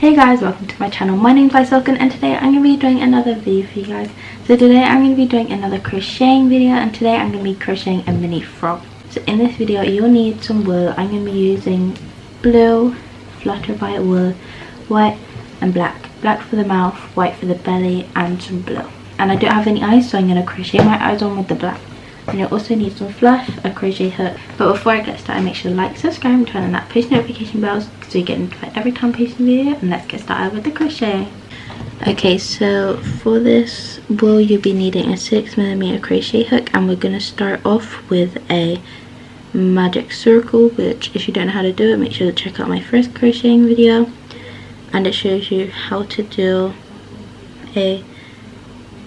Hey guys, welcome to my channel. My name is iisoken and today I'm going to be doing another video for you guys. So today I'm going to be doing another crocheting video, and today I'm going to be crocheting a mini frog. So in this video you'll need some wool. I'm going to be using blue flutter by wool, white and black. Black for the mouth, white for the belly, and some blue. And I don't have any eyes, so I'm going to crochet my eyes on with the black. And you'll also need some fluff, a crochet hook. But before I get started, make sure to like, subscribe and turn on that post notification bell so you get notified every time I post a video. And let's get started with the crochet. Okay, so for this wool you'll be needing a 6mm crochet hook, and we're going to start off with a magic circle, which if you don't know how to do it, make sure to check out my first crocheting video, and it shows you how to do a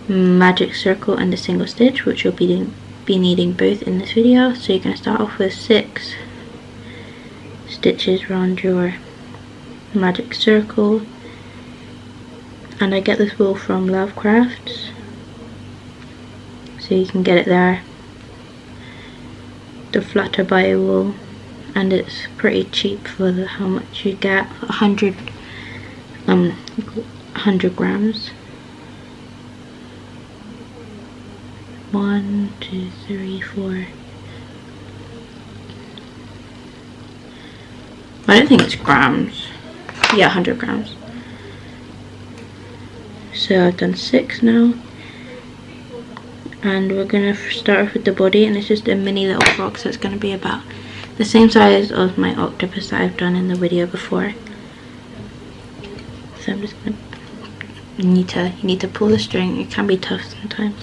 magic circle and a single stitch, which you'll be needing both in this video. So you're going to start off with 6 stitches around your magic circle, and I get this wool from Love Crafts, so you can get it there, the flutter by wool, and it's pretty cheap for how much you get. 100 grams. 1, 2, 3, 4. I don't think it's grams. Yeah, 100 grams. So I've done 6 now, and we're gonna start off with the body, and it's just a mini little frog, so it's gonna be about the same size of my octopus that I've done in the video before. So I'm just gonna you need to pull the string. It can be tough sometimes.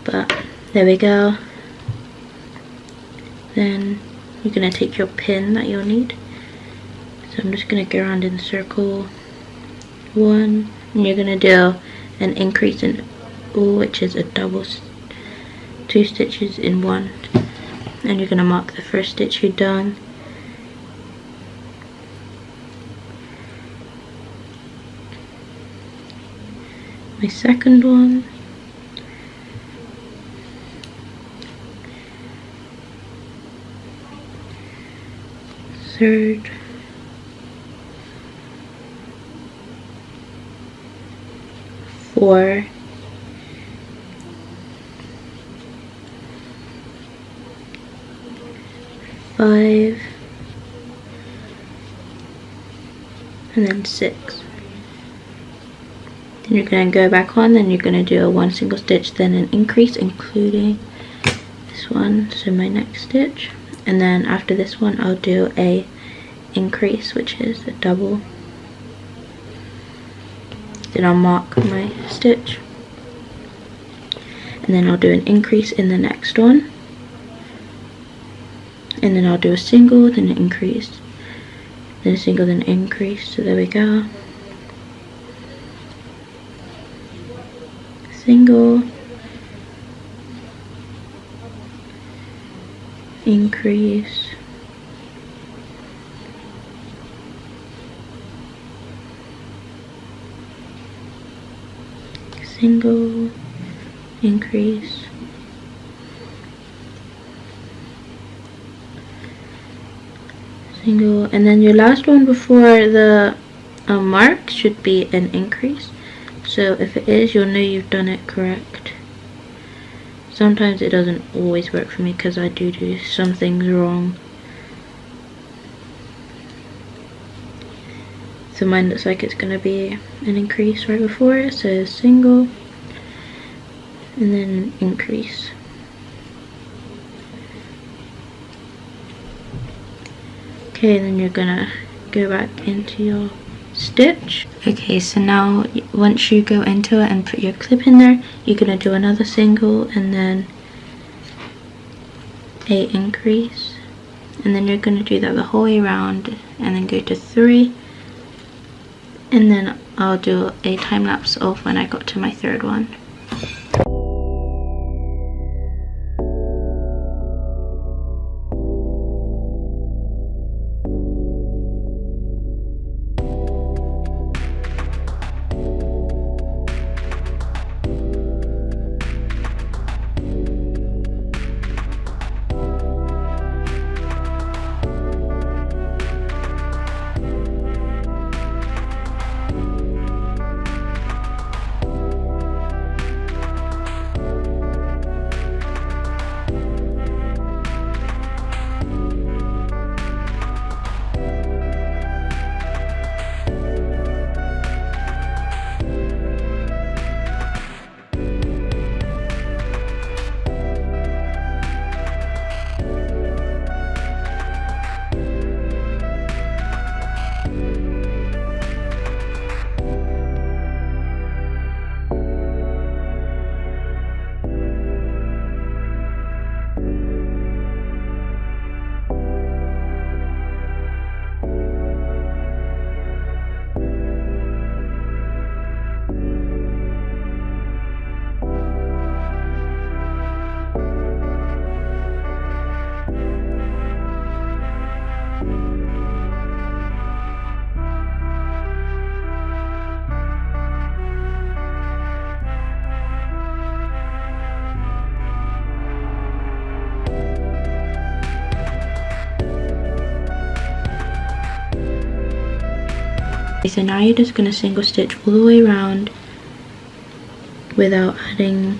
But there we go. Then you're going to take your pin that you'll need. So I'm just going to go around in a circle. 1, and you're going to do an increase in wool, which is a double 2 stitches in 1. And you're going to mark the first stitch you've done. My second one. Third, 4, 5, and then 6. Then you're going to go back on, then you're going to do a 1 single stitch, then an increase, including this one, so my next stitch. And then after this one I'll do a increase, which is a double. Then I'll mark my stitch, and then I'll do an increase in the next one, and then I'll do a single, then an increase, then a single, then an increase. So there we go. Single, increase, single, increase, single, and then your last one before the mark should be an increase. So if it is, you'll know you've done it correct. Sometimes it doesn't always work for me because I do some things wrong. So mine looks like it's going to be an increase right before it, so single, and then an increase. Okay, then you're going to go back into your stitch. Okay, so now once you go into it and put your clip in there, you're going to do another single and then a increase, and then you're going to do that the whole way around, and then go to 3, and then I'll do a time lapse of when I got to my third one. Okay, so now you're just going to single stitch all the way around without adding,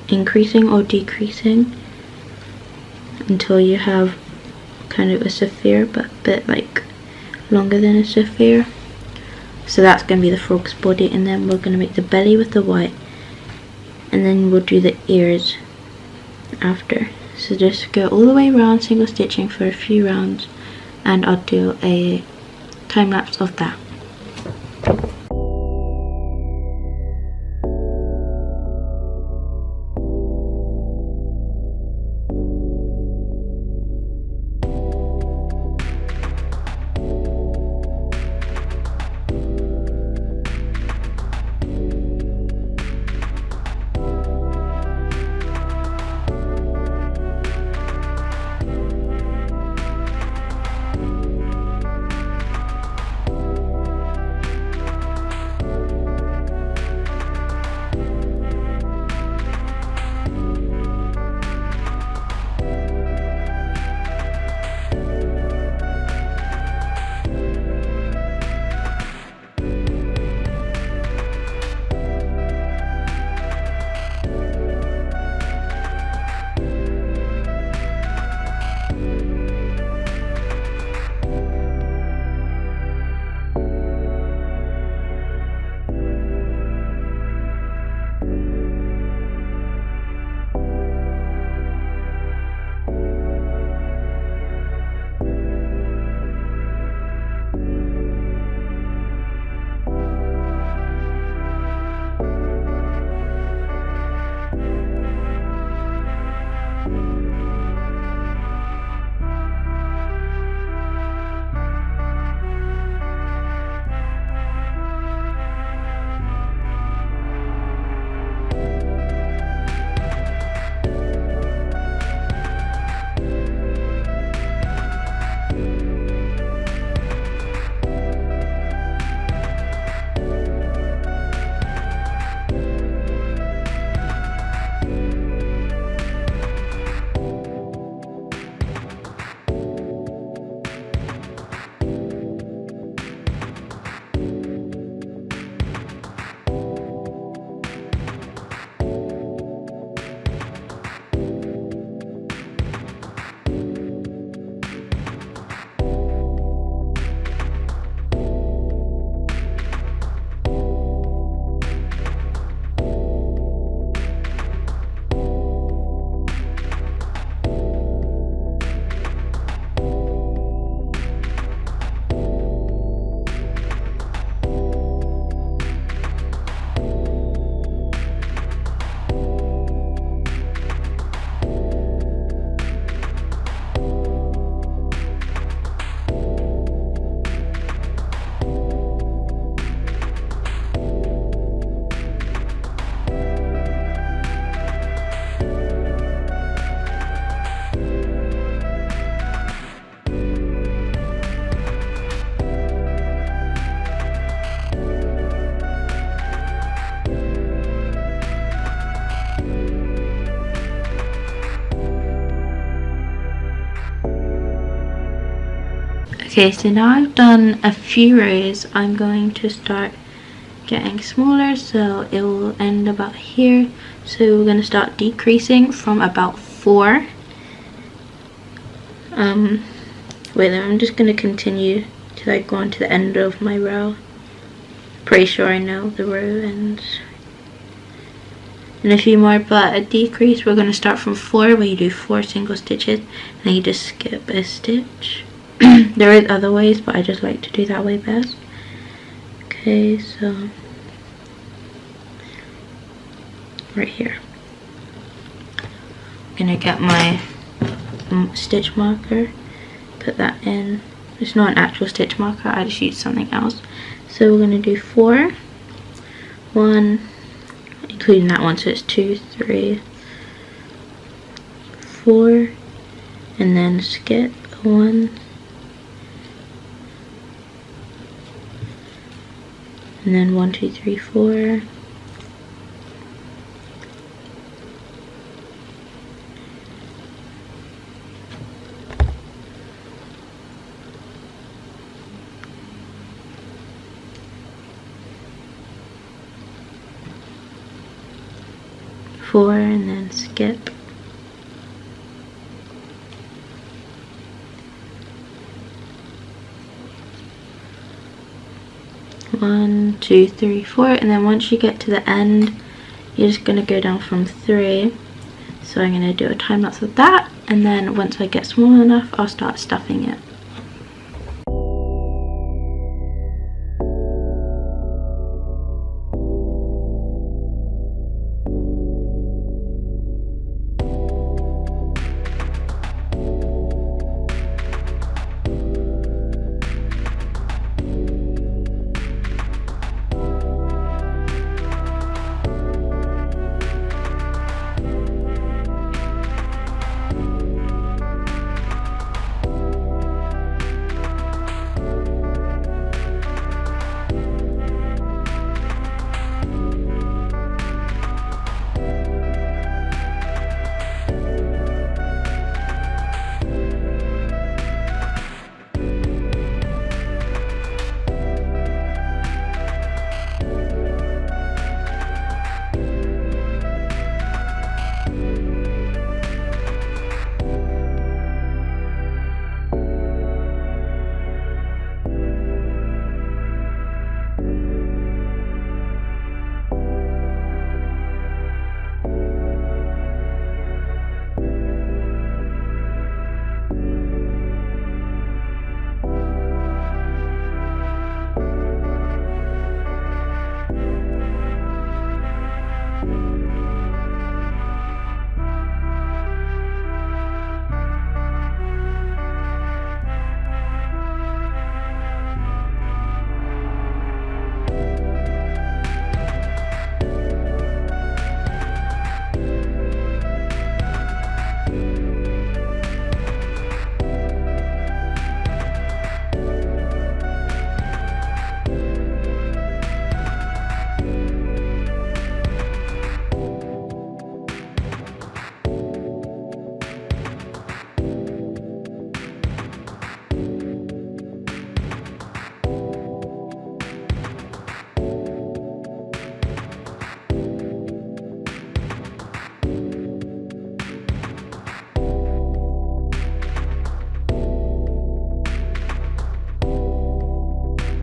increasing or decreasing until you have kind of a sapphire, but a bit like longer than a sapphire. So that's going to be the frog's body, and then we're going to make the belly with the white, and then we'll do the ears after. So just go all the way around single stitching for a few rounds, and I'll do a time lapse of that. Okay, so now I've done a few rows, I'm going to start getting smaller, so it will end about here. So we're going to start decreasing from about 4. Wait, then I'm just going to continue till I go on to the end of my row. Pretty sure I know the row ends in a few more, but a decrease we're going to start from 4, where you do 4 single stitches and then you just skip a stitch. There is other ways, but I just like to do that way best. Okay, so right here, I'm gonna get my stitch marker, put that in. It's not an actual stitch marker, I just used something else. So we're gonna do 4, 1, including that one, so it's 2, 3, 4, and then skip 1, and then 1, 2, 3, 4. 4 and then skip. One, 2, 3, 4, and then once you get to the end, you're just gonna go down from 3. So I'm gonna do a time lapse of that, and then once I get small enough, I'll start stuffing it.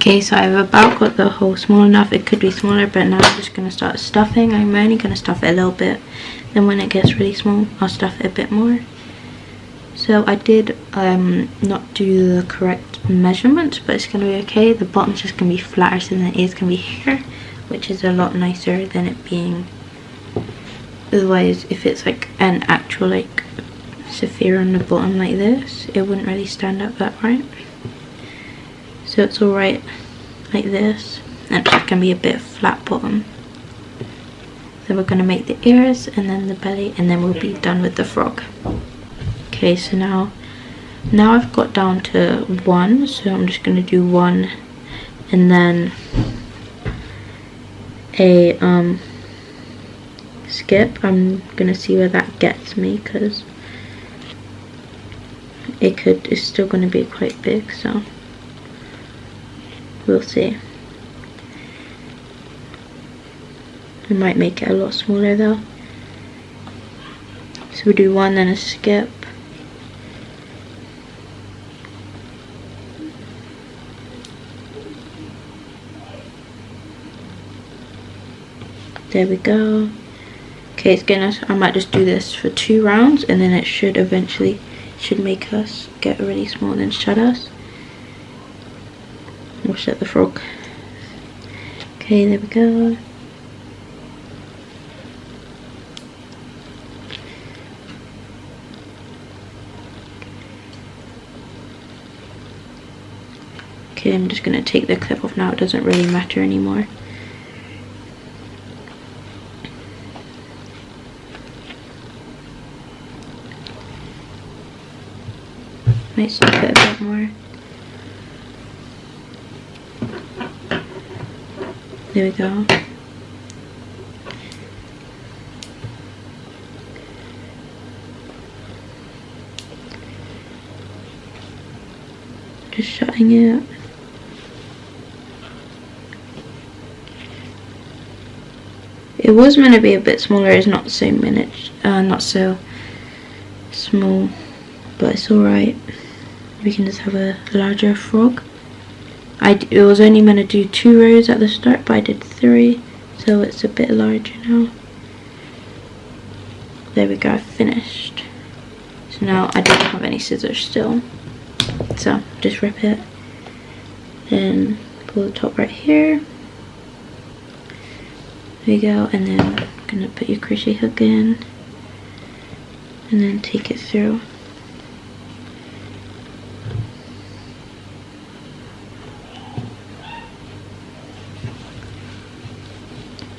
Okay, so I've about got the hole small enough. It could be smaller, but now I'm just going to start stuffing. I'm only going to stuff it a little bit. Then when it gets really small, I'll stuff it a bit more. So I did not do the correct measurements, but it's going to be okay. The bottom's just going to be flatter than it is going to be here, which is a lot nicer than it being. Otherwise, if it's like an actual like sapphire on the bottom like this, it wouldn't really stand up that right. So it's alright like this, and it's just going to be a bit flat bottom. So we're going to make the ears and then the belly, and then we'll be done with the frog. Okay, so now I've got down to 1, so I'm just going to do 1 and then a skip. I'm going to see where that gets me, because it's still going to be quite big, so we'll see. I might make it a lot smaller though. So we do 1 then a skip. There we go. Okay, it's getting us. I might just do this for 2 rounds, and then it should eventually make us get really small and then shut us. We'll shut the frog. Okay, there we go. Okay, I'm just going to take the clip off now. It doesn't really matter anymore. Might stick it a bit more. There we go. Just shutting it. It was meant to be a bit smaller. It's not so not so small, but it's alright. We can just have a larger frog. It was only meant to do 2 rows at the start, but I did 3, so it's a bit larger now. There we go, finished. So now I don't have any scissors still, so just rip it, then pull the top right here. There you go, and then I'm gonna put your crochet hook in, and then take it through.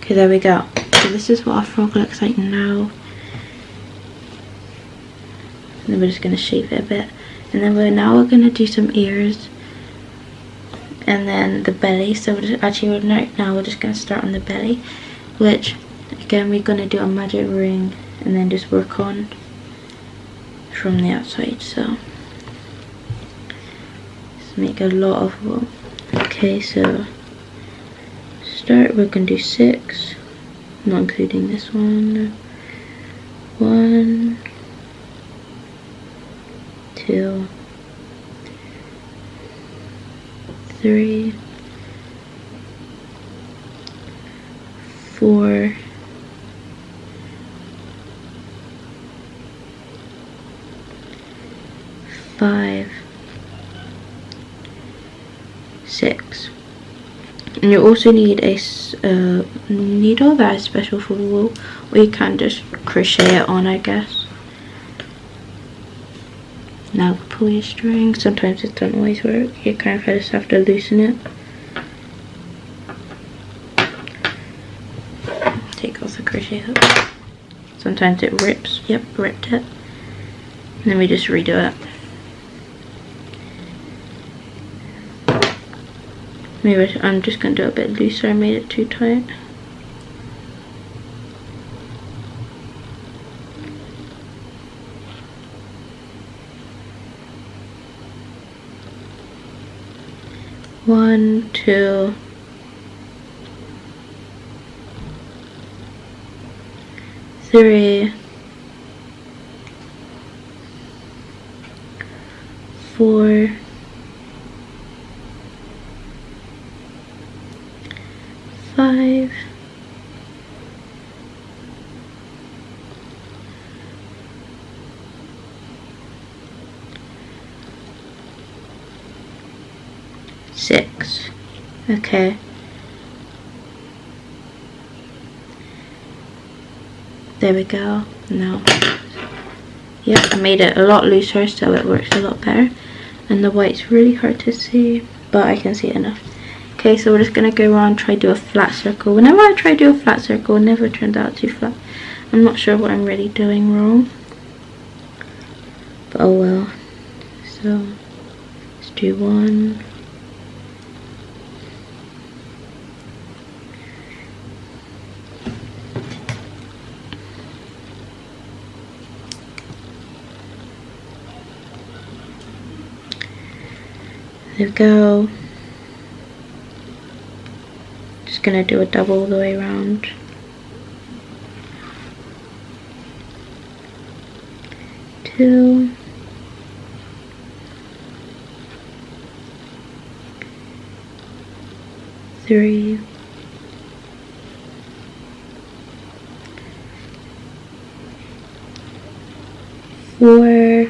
Okay, there we go. So this is what our frog looks like now. And then we're just going to shape it a bit. And then we're going to do some ears. And then the belly. So now we're just going to start on the belly. Which, again, we're going to do a magic ring. And then just work on from the outside. So, just make a lot of wool. Okay, so start, we're going to do 6, not including this one. 1, 2, 3, 4, 5, 6. And you also need a needle that is special for wool, or you can just crochet it on, I guess. Now pull your string. Sometimes it doesn't always work. You kind of just have to loosen it. Take off the crochet hook. Sometimes it rips. Yep, ripped it. And then we just redo it. Maybe I'm just going to do it a bit looser. I made it too tight. One, 2, 3, 4, 5, 6. Okay. There we go. Now, yep, I made it a lot looser so it works a lot better. And the white's really hard to see, but I can see it enough. Okay, so we're just going to go around and try to do a flat circle. Whenever I try to do a flat circle, it never turns out too flat. I'm not sure what I'm really doing wrong. But oh well. So, let's do 1. There we go. Just gonna do a double all the way around. Two. 3. 4.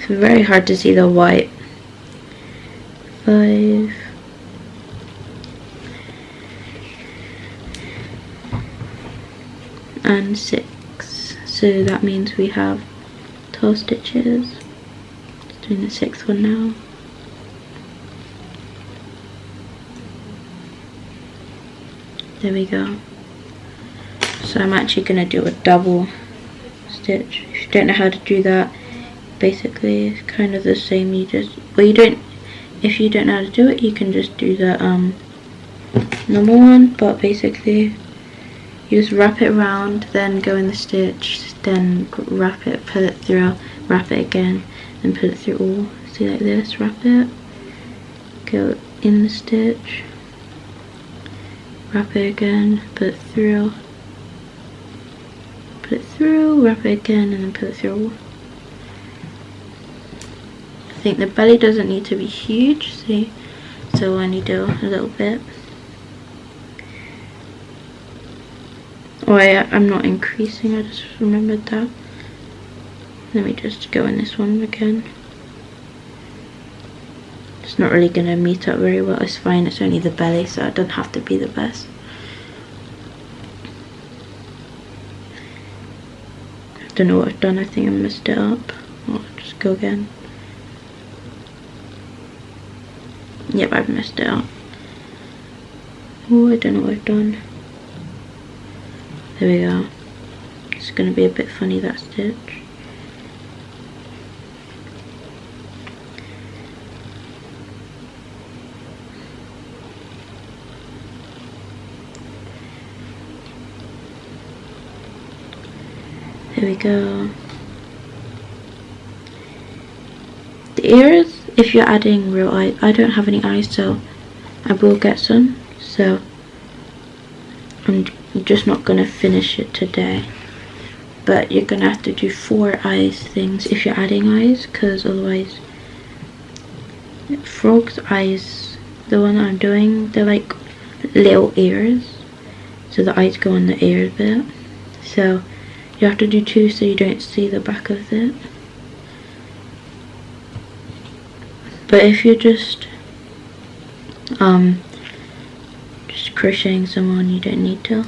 It's very hard to see the white. 5. And 6. So that means we have 12 stitches. Just doing the 6th one now. There we go. So I'm actually going to do a double stitch. If you don't know how to do that, basically it's kind of the same. You just, well, you don't, if you don't know how to do it, you can just do the normal one, but basically you just wrap it around, then go in the stitch, then wrap it, pull it through, wrap it again, and pull it through all. See, like this, wrap it, go in the stitch, wrap it again, put it through, wrap it again, and then put it through. I think the belly doesn't need to be huge, see, so I only do a little bit. Oh yeah, I'm not increasing, I just remembered that. Let me just go in this one again. It's not really going to meet up very well, it's fine, it's only the belly, so it doesn't have to be the best. I don't know what I've done, I think I messed it up. I'll just go again. Yep, I've messed it up. Oh, I don't know what I've done. There we go. It's going to be a bit funny, that stitch. There we go. The ears, if you're adding real eyes, I don't have any eyes, so I will get some. So I'm just not going to finish it today. But you're going to have to do 4 eyes things if you're adding eyes, because otherwise, frog's eyes, the one I'm doing, they're like little ears. So the eyes go on the ear bit. So you have to do 2 so you don't see the back of it. But if you're just crocheting some on, you don't need to.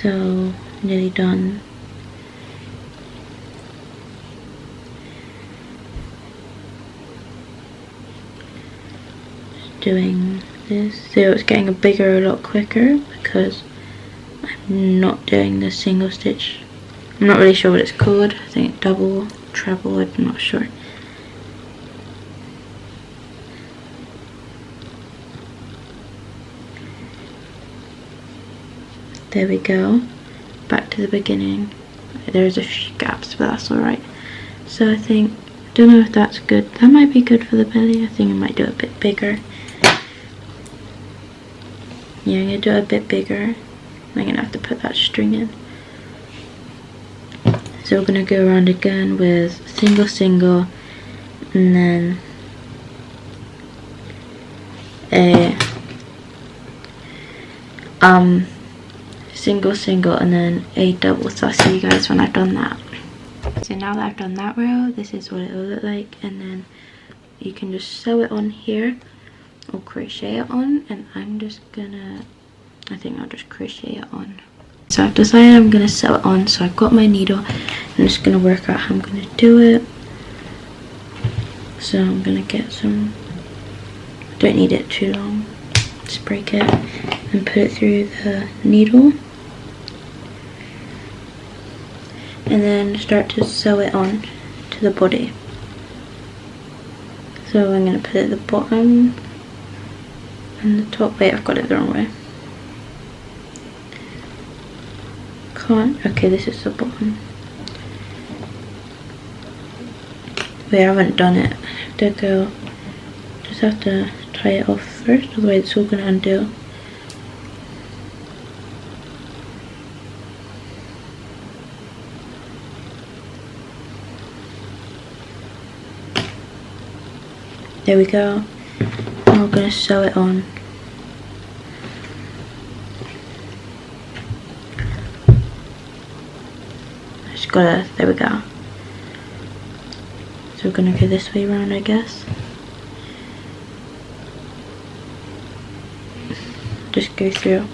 So nearly done. Just doing this. So it's getting bigger a lot quicker because I'm not doing the single stitch. I'm not really sure what it's called. I think double, treble, I'm not sure. There we go. Back to the beginning. There's a few gaps, but that's alright. So I think, I don't know if that's good. That might be good for the belly. I think I might do it a bit bigger. Yeah, I'm going to do it a bit bigger. I'm going to have to put that string in. So we're going to go around again with single, single, and then a single, single, and then a double. So I'll see you guys when I've done that. So now that I've done that row, this is what it will look like, and then you can just sew it on here or crochet it on, and I'm just gonna, I think I'll just crochet it on. So I've decided I'm gonna sew it on, so I've got my needle. I'm just gonna work out how I'm gonna do it. So I'm gonna get some, don't need it too long, just break it and put it through the needle. And then start to sew it on to the body. So I'm going to put it at the bottom and the top. Wait, I've got it the wrong way. Can't. Okay, this is the bottom. Wait, I haven't done it. I have to go. Just have to tie it off first, otherwise it's all going to undo. There we go. Now we're going to sew it on. Just gotta, there we go. So we're going to go this way around, I guess. Just go through.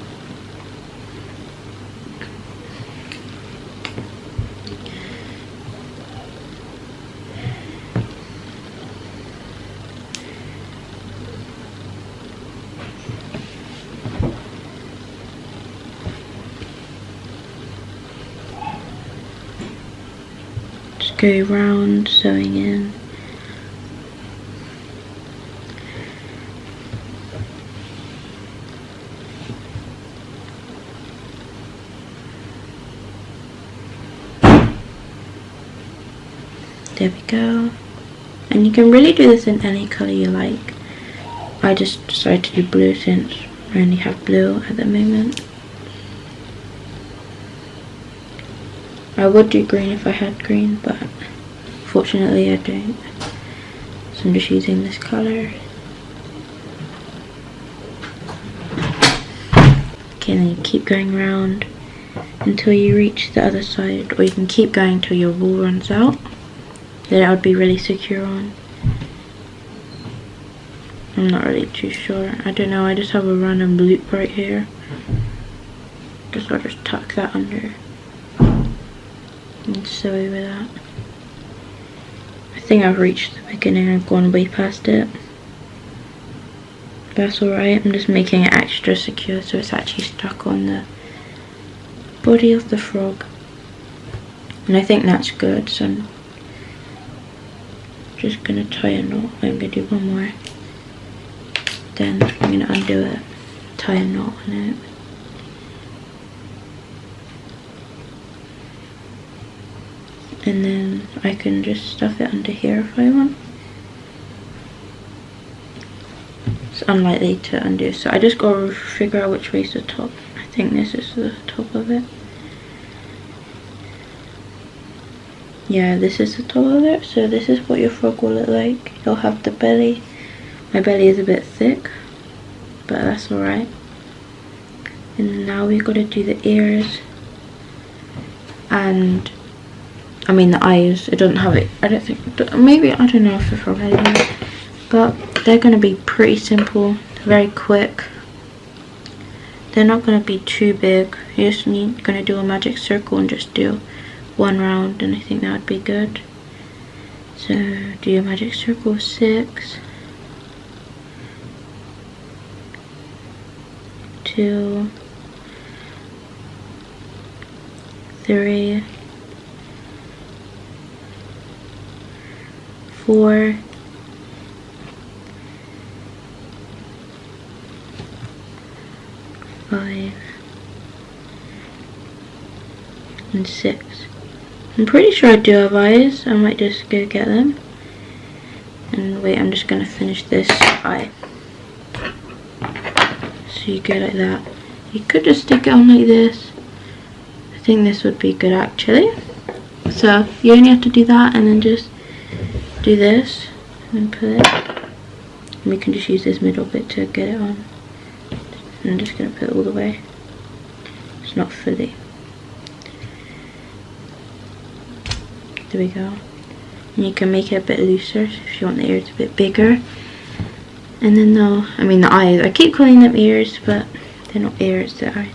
Go round, sewing in. There we go. And you can really do this in any colour you like. I just decided to do blue since I only have blue at the moment. I would do green if I had green, but fortunately I don't. So I'm just using this colour. Okay, and then you keep going around until you reach the other side, or you can keep going till your wool runs out. Then it would be really secure on. I'm not really too sure. I don't know, I just have a random loop right here. I'll just tuck that under and sew over that. I think I've reached the beginning, I've gone way past it. That's alright, I'm just making it extra secure so it's actually stuck on the body of the frog. And I think that's good, so I'm just going to tie a knot. I'm going to do one more. Then I'm going to undo it, tie a knot on it. And then I can just stuff it under here if I want. It's unlikely to undo, so I just gotta figure out which way's the top. I think this is the top of it. Yeah, this is the top of it, so this is what your frog will look like. You'll have the belly. My belly is a bit thick, but that's alright. And now we've got to do the ears. And I mean the eyes. It doesn't have it. I don't think. Maybe, I don't know if the frog has it. But they're going to be pretty simple. Very quick. They're not going to be too big. You're just going to do a magic circle and just do one round, and I think that would be good. So do your magic circle 6, 2, 3, 4, 5, and 6. I'm pretty sure I do have eyes. I might just go get them. And wait, I'm just gonna finish this eye. So you go like that. You could just stick it on like this. I think this would be good actually. So you only have to do that and then just do this and then put it. And we can just use this middle bit to get it on. And I'm just gonna put it all the way. It's not fully. There we go. And you can make it a bit looser if you want the ears a bit bigger. And then the eyes. I keep calling them ears, but they're not ears, they're eyes.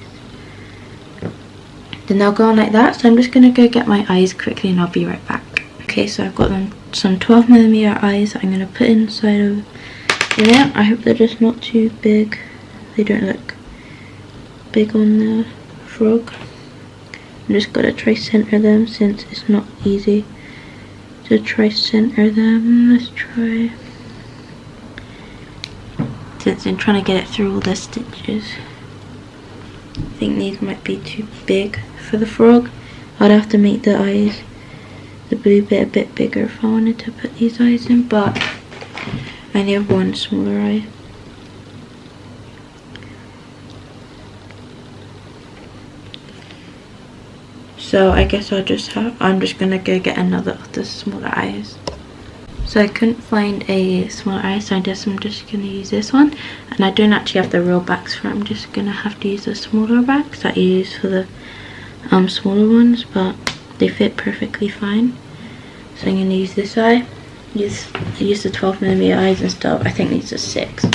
Then they'll go on like that. So I'm just gonna go get my eyes quickly and I'll be right back. Okay, so I've got them some 12mm eyes that I'm gonna put inside of there. I hope they're just not too big. They don't look big on the frog. I'm just gotta try center them since it's not easy to try center them. Let's try. Since I'm trying to get it through all the stitches. I think these might be too big for the frog. I'd have to make the eyes, the blue bit, a bit bigger if I wanted to put these eyes in, but I only have one smaller eye. So I guess I'm just gonna go get another of the smaller eyes. So I couldn't find a smaller eye, so I guess I'm just gonna use this one. And I don't actually have the real backs for it. I'm just gonna have to use the smaller backs that I use for the smaller ones, but they fit perfectly fine. So I'm gonna use this eye. I use the 12mm eyes and stuff. I think these are 6.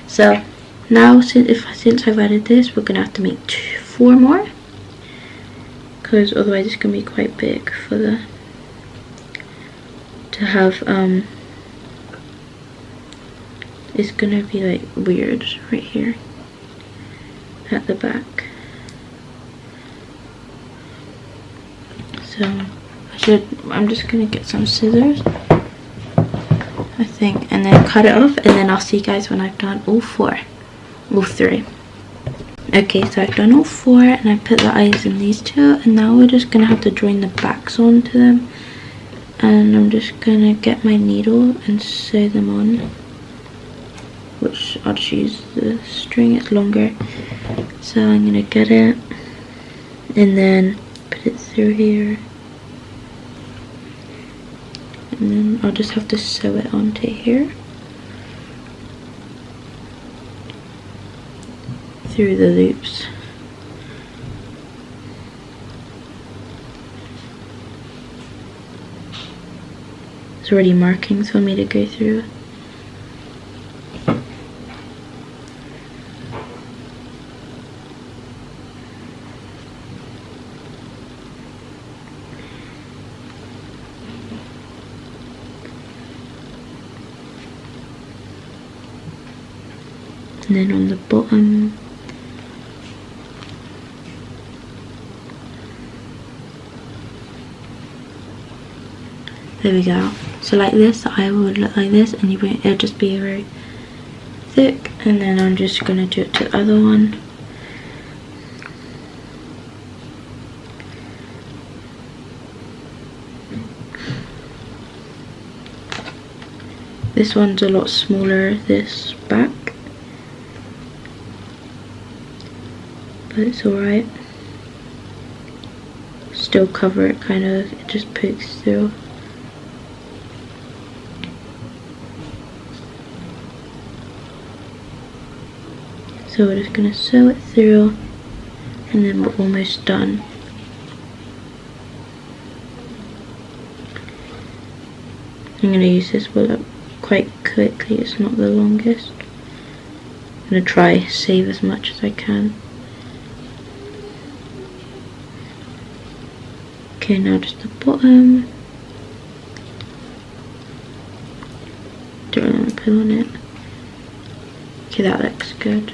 So now since I've added this, we're gonna have to make 4 more. Because otherwise it's going to be quite big for to have, it's going to be like weird right here at the back. So I'm just going to get some scissors, I think, and then cut it off, and then I'll see you guys when I've done all 3. Okay, so I've done all 4 and I put the eyes in these 2, and now we're just gonna have to join the backs onto them. and I'm just gonna get my needle and sew them on, which I'll just use the string, it's longer. So I'm gonna get it and then put it through here, and then I'll just have to sew it onto here through the loops. There's already markings for me to go through. And then on the bottom, there we go. So like this, the eye would look like this, and it'll just be very thick. And then I'm just gonna do it to the other one. This one's a lot smaller, this back, but it's alright. Still cover it, kind of, it just pokes through. So we're just gonna sew it through, and then we're almost done. I'm gonna use this wool up quite quickly, it's not the longest. I'm gonna try save as much as I can. Okay, now just the bottom. Don't really want to pull on it. Okay, that looks good.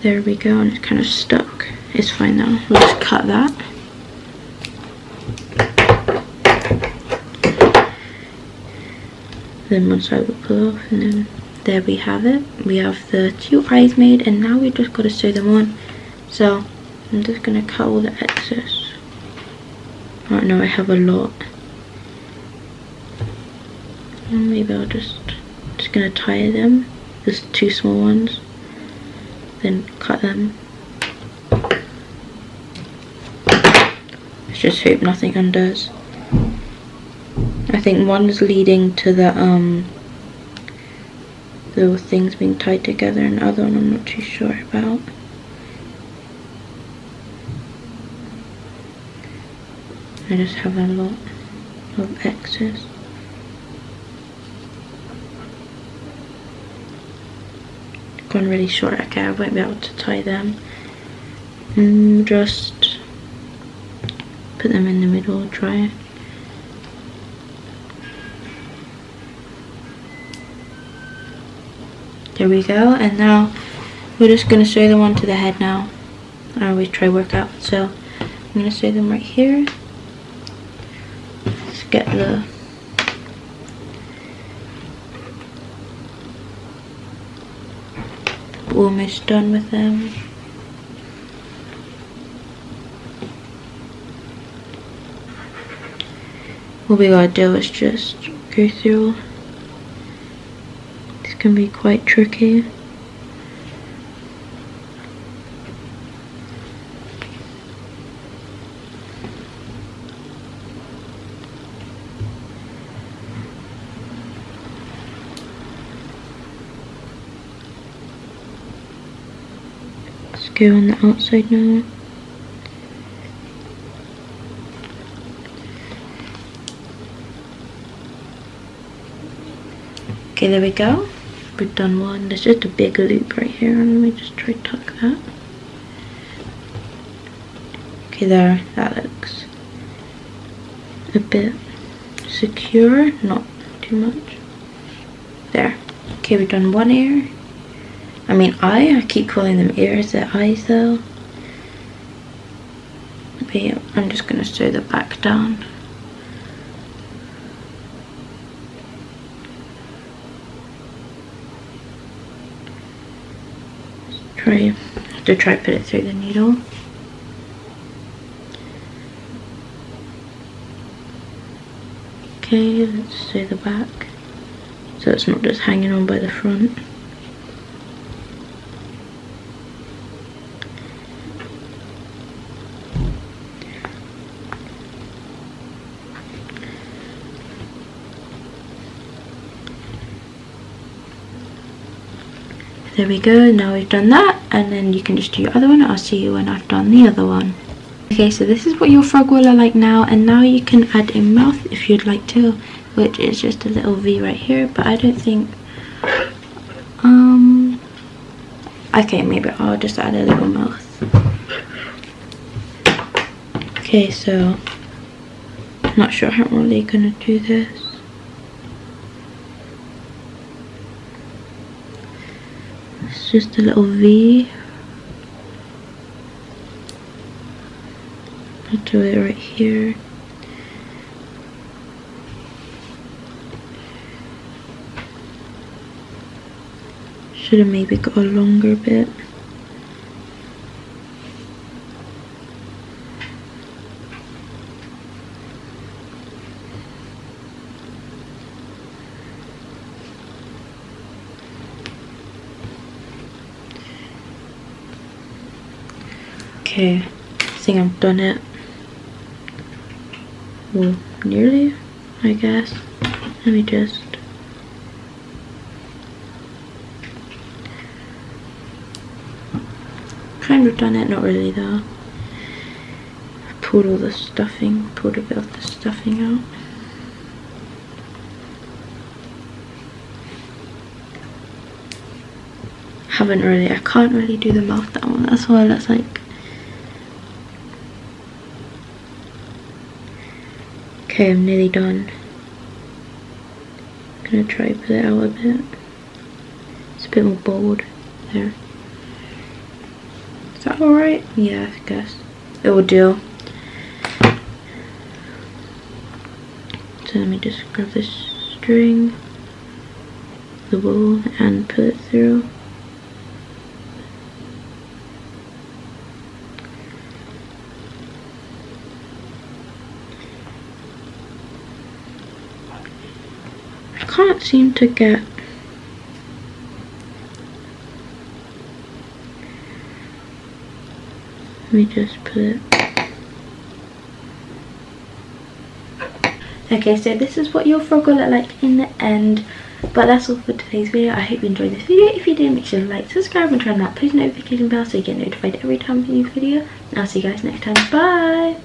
There we go, and it's kind of stuck. It's fine now. We'll just cut that. Then one side will pull off, and then there we have it. We have the 2 eyes made, and now we just got to sew them on. So I'm just gonna cut all the excess. Oh no, I have a lot. Maybe I'll just gonna tie them. There's 2 small ones. Then cut them. Let's just hope nothing undoes. I think one is leading to the little things being tied together, and the other one I'm not too sure about. I just have a lot of excess. Gone really short. Okay, I won't be able to tie them. Just put them in the middle, try it. There we go, and now we're just going to sew them onto the head now. I always try work out, so I'm going to sew them right here. Let's get the almost done with them. What we gotta do is just go through. This can be quite tricky. Let's go on the outside now. Okay, there we go. We've done one. There's just a big loop right here. Let me just try to tuck that. Okay, there. That looks a bit secure. Not too much. There. Okay, we've done one ear. I mean, I keep calling them ears. They're eyes though. But yeah, I'm just going to sew the back down. Have to try put it through the needle. Okay, let's do the back, so it's not just hanging on by the front. There we go, now we've done that, and then you can just do your other one. I'll see you when I've done the other one. Okay, so this is what your frog will look like now, and now you can add a mouth if you'd like to, which is just a little V right here, but I don't think, okay, maybe I'll just add a little mouth. Okay, so, I'm not sure how I'm really gonna do this. It's just a little V. I'll do it right here. Should have maybe got a longer bit. Okay, I think I've done it. Well, nearly, I guess. Let me just. Kind of done it, not really though. I pulled all the stuffing, pulled a bit of the stuffing out. I can't really do the mouth that one, that's why that's like. Okay, I'm nearly done. I'm gonna try to put it out a bit. It's a bit more bold there. Is that alright? Yeah, I guess it will do. So let me just grab this string, the wool, and put it through. I can't seem to get. Let me just put it. Okay, so this is what your frog will look like in the end. But that's all for today's video. I hope you enjoyed this video. If you did, make sure to like, subscribe, and turn on that post notification bell so you get notified every time I do a new video. And I'll see you guys next time. Bye!